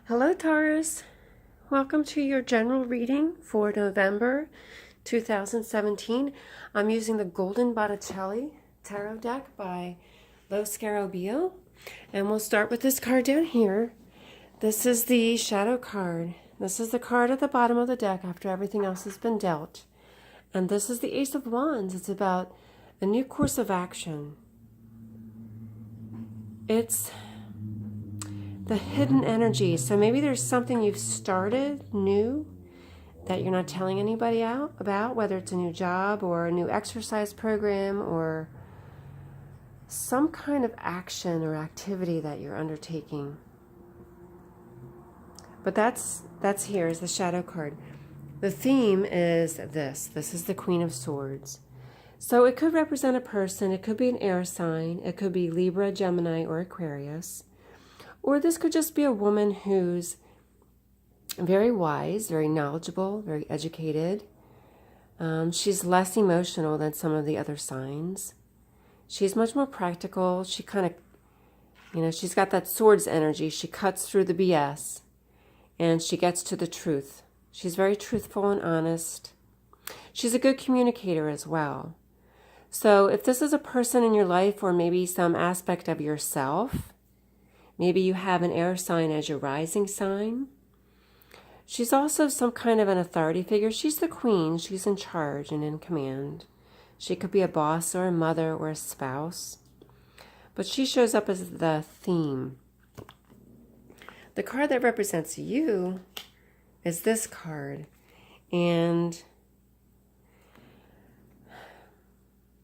Hello, Taurus. Welcome to your general reading for November 2017. I'm using the Golden Botticelli Tarot deck by Lo Scarabeo. And we'll start with this card down here. This is the Shadow card. This is the card at the bottom of the deck after everything else has been dealt. And this is the Ace of Wands. It's about a new course of action. It's the hidden energy. So maybe there's something you've started new that you're not telling anybody out about, whether it's a new job or a new exercise program or some kind of action or activity that you're undertaking. But that's here is the Shadow card. The theme is this. This is the Queen of Swords. So it could represent a person. It could be an air sign. It could be Libra, Gemini, or Aquarius. Or this could just be a woman who's very wise, very knowledgeable, very educated. She's less emotional than some of the other signs. She's much more practical. She kind of, she's got that swords energy. She cuts through the BS and she gets to the truth. She's very truthful and honest. She's a good communicator as well. So if this is a person in your life or maybe some aspect of yourself, maybe you have an air sign as your rising sign. She's also some kind of an authority figure. She's the queen. She's in charge and in command. She could be a boss or a mother or a spouse. But she shows up as the theme. The card that represents you is this card. And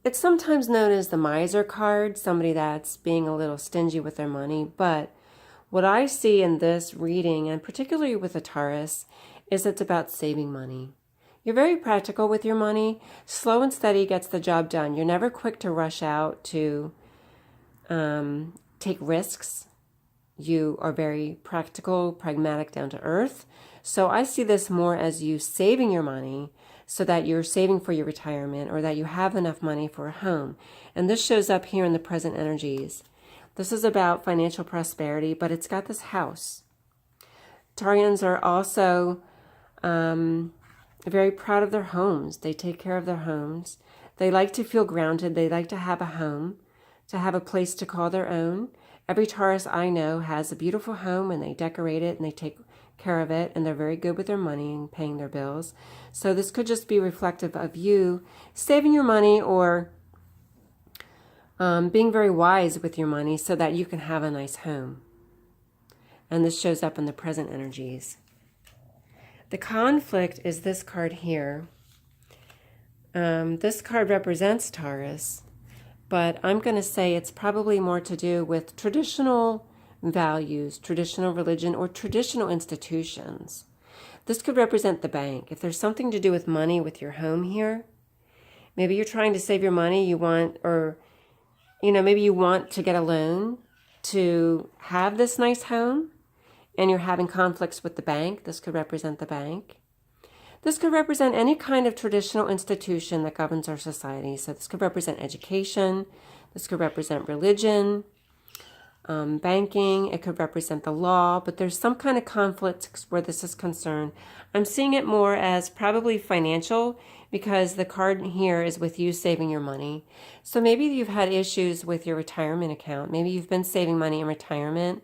it's sometimes known as the miser card, somebody that's being a little stingy with their money. But what I see in this reading, and particularly with the Taurus, is it's about saving money. You're very practical with your money. Slow and steady gets the job done. You're never quick to rush out to take risks. You are very practical, pragmatic, down to earth. So I see this more as you saving your money so that you're saving for your retirement or that you have enough money for a home. And this shows up here in the present energies. This is about financial prosperity, but it's got this house. Taurians are also very proud of their homes. They take care of their homes. They like to feel grounded. They like to have a home, to have a place to call their own. Every Taurus I know has a beautiful home and they decorate it and they take care of it, and they're very good with their money and paying their bills. So this could just be reflective of you saving your money or being very wise with your money so that you can have a nice home. And this shows up in the present energies. The conflict is this card here. This card represents Taurus, but I'm going to say it's probably more to do with traditional values, traditional religion, or traditional institutions. This could represent the bank. If there's something to do with money with your home here, maybe you're trying to save your money, maybe you want to get a loan to have this nice home, and you're having conflicts with the bank. This could represent the bank. This could represent any kind of traditional institution that governs our society. So this could represent education. This could represent religion. Banking, it could represent the law, but there's some kind of conflict where this is concerned. I'm seeing it more as probably financial because the card here is with you saving your money. So maybe you've had issues with your retirement account. Maybe you've been saving money in retirement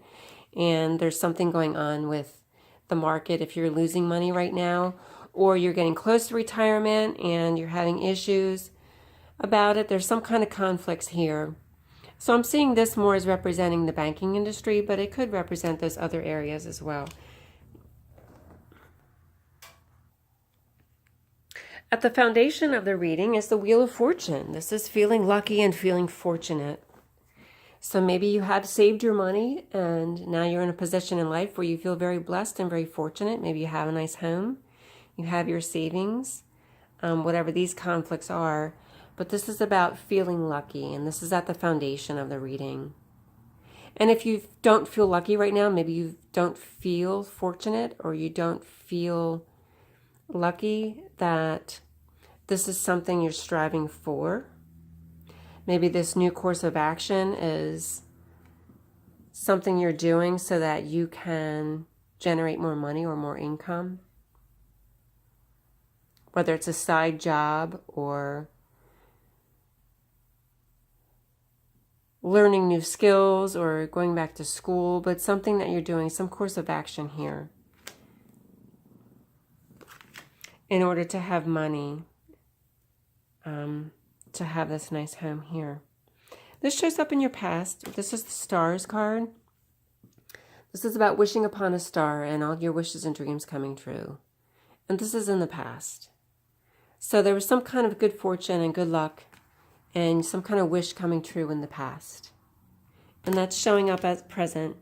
and there's something going on with the market if you're losing money right now, or you're getting close to retirement and you're having issues about it. There's some kind of conflicts here. So I'm seeing this more as representing the banking industry, but it could represent those other areas as well. At the foundation of the reading is the Wheel of Fortune. This is feeling lucky and feeling fortunate. So maybe you have saved your money and now you're in a position in life where you feel very blessed and very fortunate. Maybe you have a nice home, you have your savings, whatever these conflicts are. But this is about feeling lucky, and this is at the foundation of the reading. And if you don't feel lucky right now, maybe you don't feel fortunate or you don't feel lucky, that this is something you're striving for. Maybe this new course of action is something you're doing so that you can generate more money or more income. Whether it's a side job or learning new skills or going back to school, but something that you're doing, some course of action here in order to have money, to have this nice home here. This shows up in your past. This is the Stars card. This is about wishing upon a star and all your wishes and dreams coming true. And this is in the past. So there was some kind of good fortune and good luck and some kind of wish coming true in the past. And that's showing up as present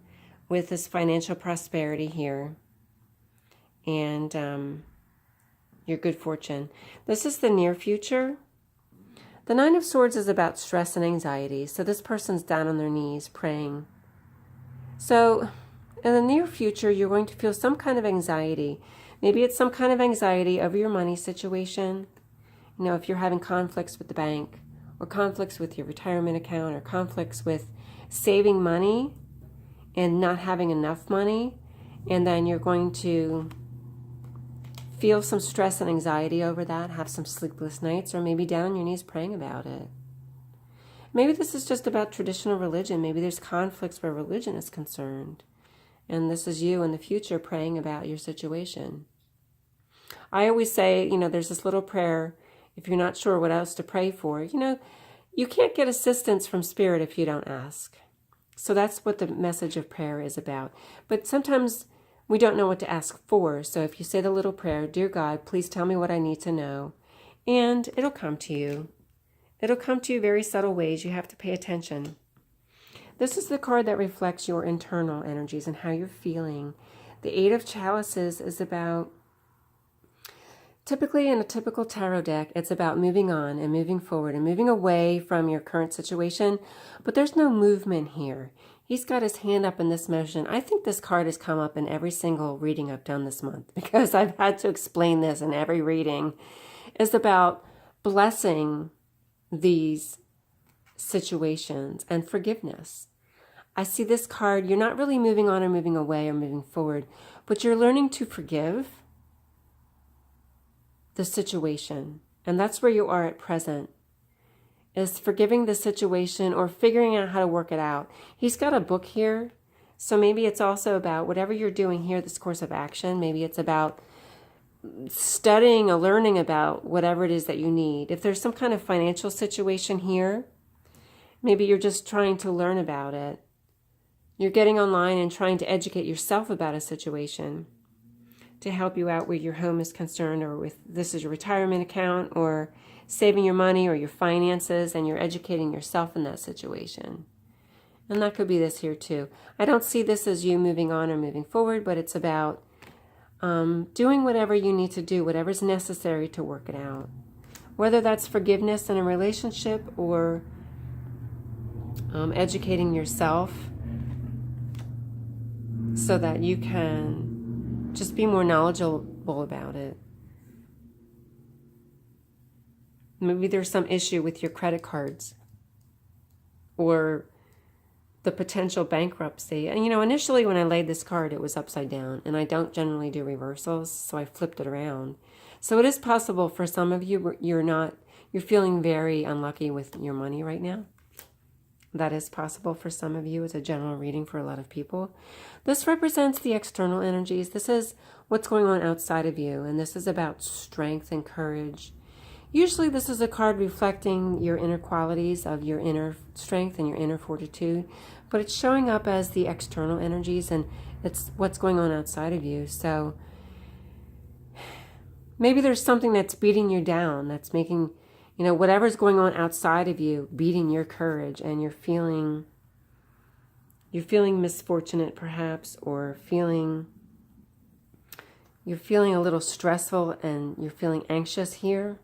with this financial prosperity here and your good fortune. This is the near future. The Nine of Swords is about stress and anxiety. So this person's down on their knees praying. So in the near future, you're going to feel some kind of anxiety. Maybe it's some kind of anxiety over your money situation. You know, if you're having conflicts with the bank or conflicts with your retirement account or conflicts with saving money and not having enough money, and then you're going to feel some stress and anxiety over that, have some sleepless nights, or maybe down on your knees praying about it. Maybe this is just about traditional religion. Maybe there's conflicts where religion is concerned. And this is you in the future praying about your situation. I always say, you know, there's this little prayer, if you're not sure what else to pray for, you know, you can't get assistance from Spirit if you don't ask. So that's what the message of prayer is about. But sometimes we don't know what to ask for. So if you say the little prayer, Dear God, please tell me what I need to know, and it'll come to you. It'll come to you very subtle ways. You have to pay attention. This is the card that reflects your internal energies and how you're feeling. The Eight of Chalices is about, typically in a typical tarot deck, it's about moving on and moving forward and moving away from your current situation. But there's no movement here. He's got his hand up in this motion. I think this card has come up in every single reading I've done this month because I've had to explain this in every reading. It's about blessing these situations and forgiveness. I see this card, you're not really moving on or moving away or moving forward, but you're learning to forgive the situation. And that's where you are at present, is forgiving the situation or figuring out how to work it out. He's got a book here, so maybe it's also about whatever you're doing here, this course of action. Maybe it's about studying or learning about whatever it is that you need. If there's some kind of financial situation here, maybe you're just trying to learn about it. You're getting online and trying to educate yourself about a situation to help you out where your home is concerned, or with this is your retirement account, or saving your money or your finances, and you're educating yourself in that situation. And that could be this here too. I don't see this as you moving on or moving forward, but it's about doing whatever you need to do, whatever's necessary to work it out. Whether that's forgiveness in a relationship or educating yourself so that you can just be more knowledgeable about it. Maybe there's some issue with your credit cards or the potential bankruptcy. And, you know, initially when I laid this card, it was upside down, and I don't generally do reversals, so I flipped it around. So it is possible for some of you, you're feeling very unlucky with your money right now. That is possible for some of you. It's a general reading for a lot of people. This represents the external energies. This is what's going on outside of you, and this is about strength and courage. Usually this is a card reflecting your inner qualities of your inner strength and your inner fortitude, but it's showing up as the external energies, and it's what's going on outside of you. So maybe there's something that's beating you down, that's making, you know, whatever's going on outside of you beating your courage, and you're feeling misfortunate perhaps, or you're feeling a little stressful and you're feeling anxious here.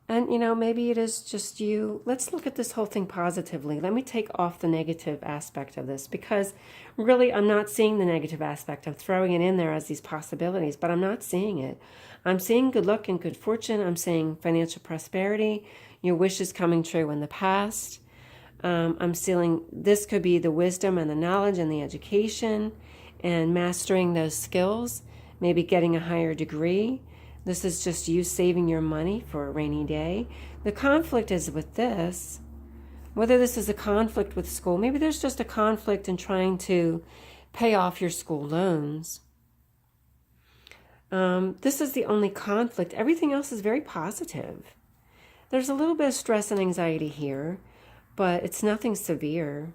And you know, maybe it is just you. Let's look at this whole thing positively. Let me take off the negative aspect of this, because really I'm not seeing the negative aspect. I'm throwing it in there as these possibilities, but I'm not seeing it. I'm seeing good luck and good fortune. I'm seeing financial prosperity, your wishes coming true in the past. I'm sealing, this could be the wisdom and the knowledge and the education and mastering those skills, maybe getting a higher degree. This is just you saving your money for a rainy day. The conflict is with this. Whether this is a conflict with school, maybe there's just a conflict in trying to pay off your school loans. This is the only conflict. Everything else is very positive. There's a little bit of stress and anxiety here, but it's nothing severe.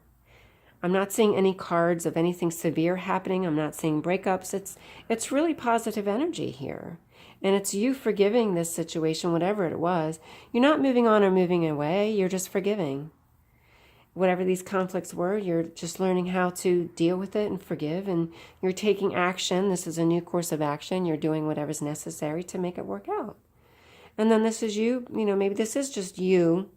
I'm not seeing any cards of anything severe happening. I'm not seeing breakups. It's really positive energy here. And it's you forgiving this situation, whatever it was. You're not moving on or moving away. You're just forgiving. Whatever these conflicts were, you're just learning how to deal with it and forgive. And you're taking action. This is a new course of action. You're doing whatever's necessary to make it work out. And then this is you, maybe this is just you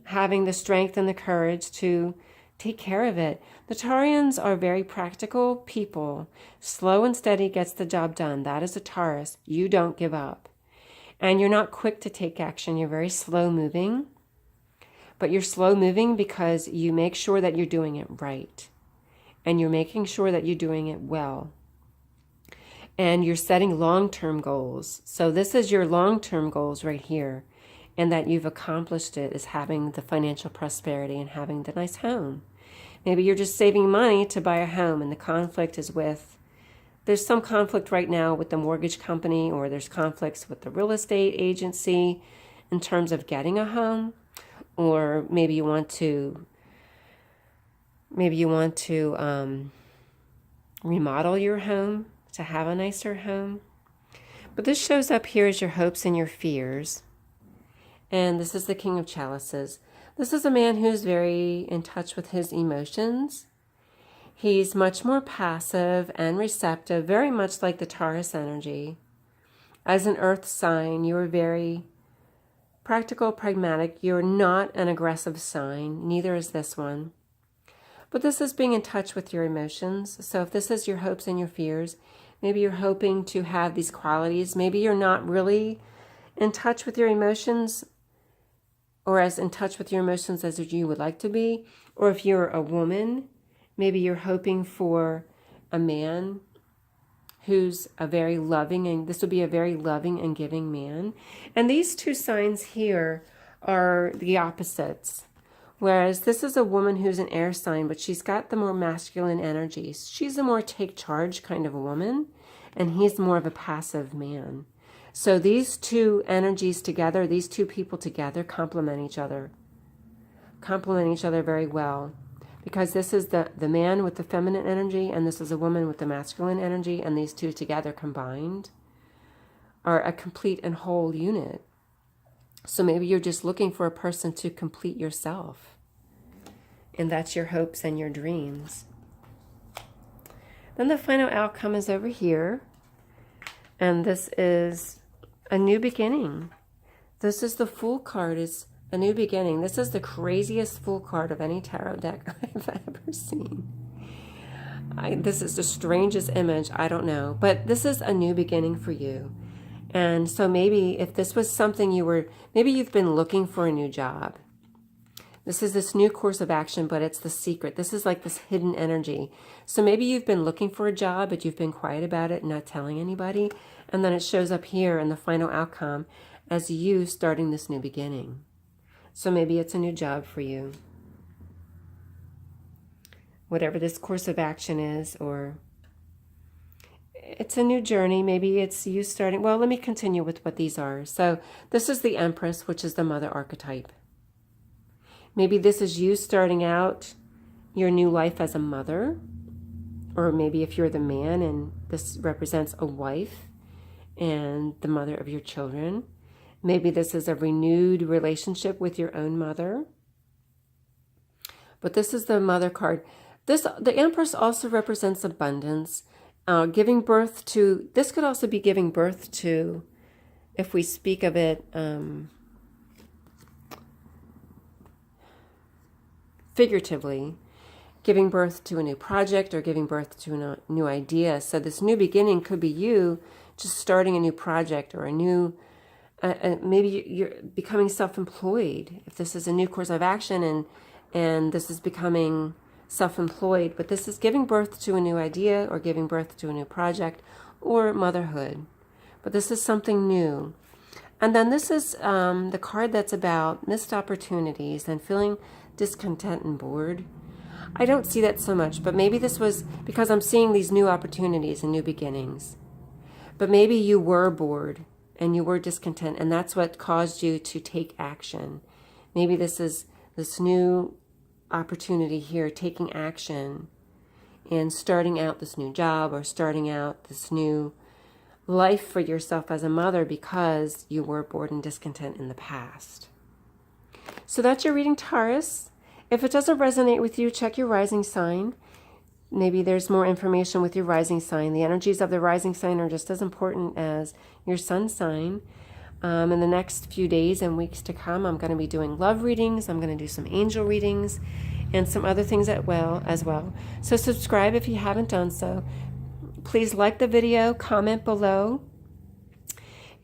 having the strength and the courage to take care of it. The Taurians are very practical people. Slow and steady gets the job done. That is a Taurus. You don't give up. And you're not quick to take action. You're very slow moving. But you're slow moving because you make sure that you're doing it right. And you're making sure that you're doing it well. And you're setting long-term goals. So this is your long-term goals right here. And that you've accomplished it is having the financial prosperity and having the nice home. Maybe you're just saving money to buy a home, and the conflict is with, there's some conflict right now with the mortgage company, or there's conflicts with the real estate agency in terms of getting a home, or maybe you want to remodel your home to have a nicer home. But this shows up here as your hopes and your fears. And this is the King of Chalices. This is a man who's very in touch with his emotions. He's much more passive and receptive, very much like the Taurus energy. As an earth sign, you're very practical, pragmatic. You're not an aggressive sign. Neither is this one. But this is being in touch with your emotions. So if this is your hopes and your fears, maybe you're hoping to have these qualities. Maybe you're not really in touch with your emotions, or as in touch with your emotions as you would like to be. Or if you're a woman, maybe you're hoping for a man who's a very loving, and this would be a very loving and giving man. And these two signs here are the opposites. Whereas this is a woman who's an air sign, but she's got the more masculine energies. She's a more take charge kind of a woman, and he's more of a passive man. So these two energies together, these two people together complement each other very well. Because this is the man with the feminine energy, and this is a woman with the masculine energy, and these two together combined are a complete and whole unit. So maybe you're just looking for a person to complete yourself. And that's your hopes and your dreams. Then the final outcome is over here. And this is a new beginning. This is the Fool card. It's a new beginning. This is the craziest Fool card of any tarot deck I've ever seen. This is the strangest image. I don't know. But this is a new beginning for you. And so maybe if this was something maybe you've been looking for a new job. This is this new course of action, but it's the secret. This is like this hidden energy. So maybe you've been looking for a job, but you've been quiet about it and not telling anybody. And then it shows up here in the final outcome as you starting this new beginning. So maybe it's a new job for you. Whatever this course of action is, or it's a new journey. Maybe it's you starting. Well, let me continue with what these are. So this is the Empress, which is the mother archetype. Maybe this is you starting out your new life as a mother. Or maybe if you're the man and this represents a wife and the mother of your children. Maybe this is a renewed relationship with your own mother. But this is the mother card. The Empress also represents abundance. Giving birth to, this could also be giving birth to, if we speak of it figuratively, giving birth to a new project or giving birth to a new idea. So this new beginning could be you just starting a new project or a new, maybe you're becoming self-employed. If this is a new course of action and this is becoming self-employed, but this is giving birth to a new idea or giving birth to a new project or motherhood. But this is something new. And then this is the card that's about missed opportunities and feeling discontent and bored. I don't see that so much, but maybe this was because I'm seeing these new opportunities and new beginnings. But maybe you were bored and you were discontent, and that's what caused you to take action. Maybe this is this new opportunity here, taking action and starting out this new job or starting out this new life for yourself as a mother because you were bored and discontent in the past. So that's your reading, Taurus. If it doesn't resonate with you, check your rising sign. Maybe there's more information with your rising sign. The energies of the rising sign are just as important as your sun sign. In the next few days and weeks to come, I'm going to be doing love readings. I'm going to do some angel readings and some other things as well. So subscribe if you haven't done so. Please like the video, comment below.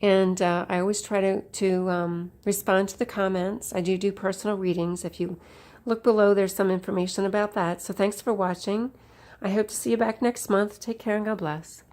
And I always try to respond to the comments. I do personal readings. If you look below, there's some information about that. So thanks for watching. I hope to see you back next month. Take care and God bless.